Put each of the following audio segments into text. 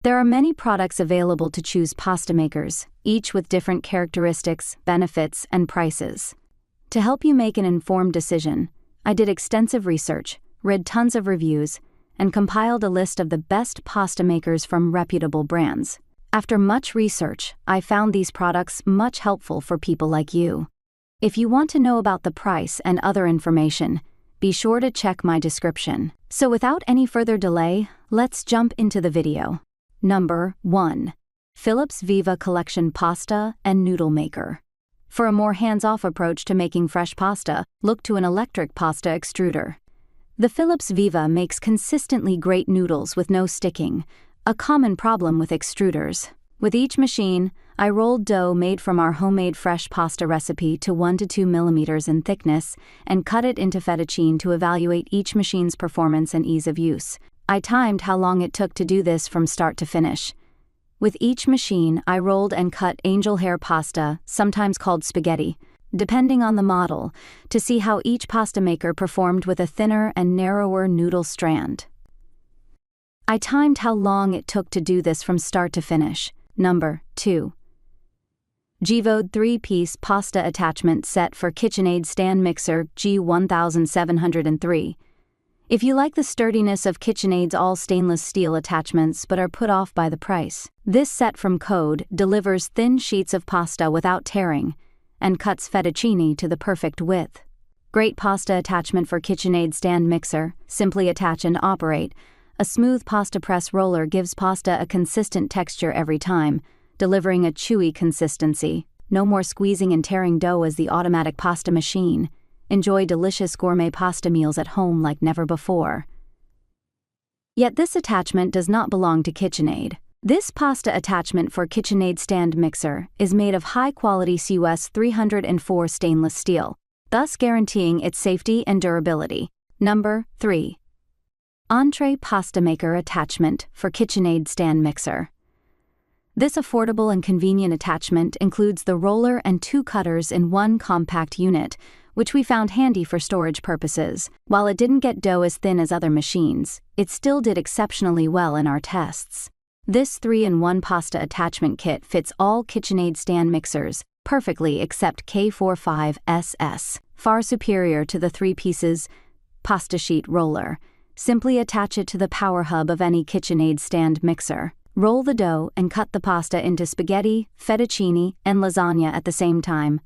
There are many products available to choose pasta makers, each with different characteristics, benefits, and prices. To help you make an informed decision, I did extensive research, read tons of reviews, and compiled a list of the best pasta makers from reputable brands. After much research, I found these products much helpful for people like you. If you want to know about the price and other information, be sure to check my description. So without any further delay, let's jump into the video. Number 1. Philips Viva Collection Pasta and Noodle Maker. For a more hands-off approach to making fresh pasta, look to an electric pasta extruder. The Philips Viva makes consistently great noodles with no sticking, a common problem with extruders. With each machine, I rolled dough made from our homemade fresh pasta recipe to 1 to 2 millimeters in thickness and cut it into fettuccine to evaluate each machine's performance and ease of use. I timed how long it took to do this from start to finish. With each machine, I rolled and cut angel hair pasta, sometimes called spaghetti, depending on the model, to see how each pasta maker performed with a thinner and narrower noodle strand. I timed how long it took to do this from start to finish. Number 2. GVODE 3-piece pasta attachment set for KitchenAid stand mixer G1703. If you like the sturdiness of KitchenAid's all stainless steel attachments but are put off by the price, this set from KitchenAid delivers thin sheets of pasta without tearing and cuts fettuccine to the perfect width. Great pasta attachment for KitchenAid stand mixer, simply attach and operate. A smooth pasta press roller gives pasta a consistent texture every time, delivering a chewy consistency. No more squeezing and tearing dough as the automatic pasta machine. Enjoy delicious gourmet pasta meals at home like never before. Yet this attachment does not belong to KitchenAid. This pasta attachment for KitchenAid stand mixer is made of high-quality CUS 304 stainless steel, thus guaranteeing its safety and durability. Number 3. Antree pasta maker attachment for KitchenAid stand mixer. This affordable and convenient attachment includes the roller and 2 cutters in one compact unit, which we found handy for storage purposes. While it didn't get dough as thin as other machines, it still did exceptionally well in our tests. This 3-in-1 pasta attachment kit fits all KitchenAid stand mixers perfectly except K45SS, far superior to the 3-pieces pasta sheet roller. Simply attach it to the power hub of any KitchenAid stand mixer. Roll the dough and cut the pasta into spaghetti, fettuccine, and lasagna at the same time.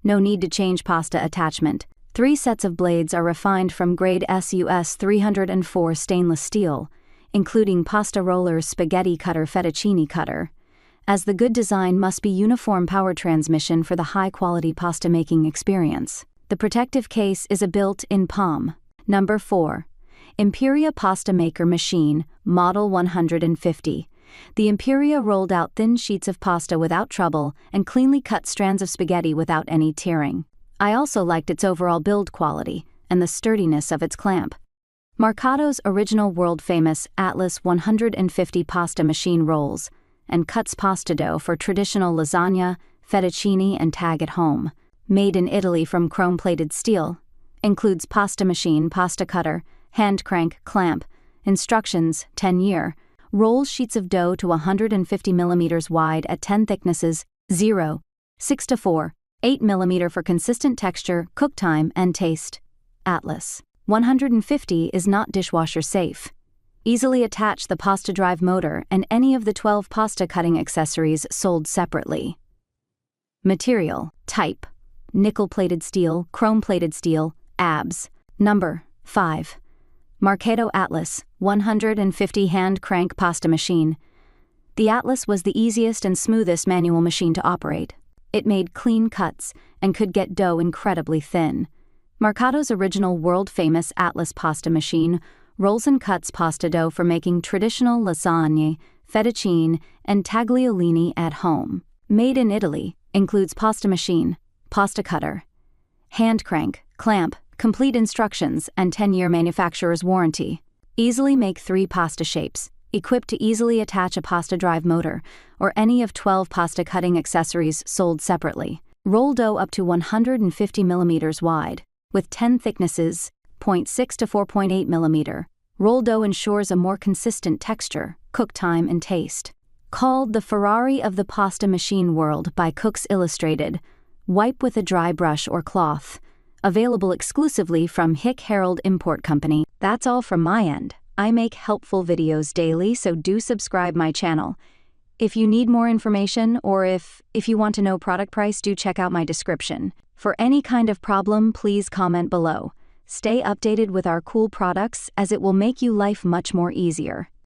No need to change pasta attachment. 3 sets of blades are refined from grade SUS 304 stainless steel, including pasta roller, spaghetti cutter, fettuccine cutter. As the good design must be uniform power transmission for the high-quality pasta making experience. The protective case is a built-in palm. Number 4. Imperia pasta maker machine, model 150. The Imperia rolled out thin sheets of pasta without trouble and cleanly cut strands of spaghetti without any tearing. I also liked its overall build quality and the sturdiness of its clamp. Marcato's original world-famous Atlas 150 pasta machine rolls and cuts pasta dough for traditional lasagna, fettuccine, and tag at home. Made in Italy from chrome-plated steel. Includes pasta machine, pasta cutter, hand crank, clamp. Instructions: 10-year. Rolls sheets of dough to 150 mm wide at 10 thicknesses, 0, 6 to 4, 8 mm for consistent texture, cook time, and taste. Atlas 150 is not dishwasher safe. Easily attach the pasta drive motor and any of the 12 pasta cutting accessories sold separately. Material: type: nickel-plated steel, chrome-plated steel, ABS. Number 5. Marcato Atlas 150 hand crank pasta machine. The Atlas was the easiest and smoothest manual machine to operate. It made clean cuts and could get dough incredibly thin. Marcato's original world-famous Atlas pasta machine rolls and cuts pasta dough for making traditional lasagna, fettuccine, and tagliolini at home. Made in Italy, includes pasta machine, pasta cutter, hand crank, clamp, complete instructions, and 10-year manufacturer's warranty. Easily make 3 pasta shapes, equipped to easily attach a pasta drive motor, or any of 12 pasta cutting accessories sold separately. Roll dough up to 150 mm wide, with 10 thicknesses, 0.6 to 4.8 mm. Roll dough ensures a more consistent texture, cook time and taste. Called the Ferrari of the pasta machine world by Cooks Illustrated, wipe with a dry brush or cloth. Available exclusively from Hick Herald Import Company. That's all from my end. I make helpful videos daily, so do subscribe my channel. If you need more information or if you want to know product price, do check out my description. For any kind of problem, please comment below. Stay updated with our cool products as it will make you life much more easier.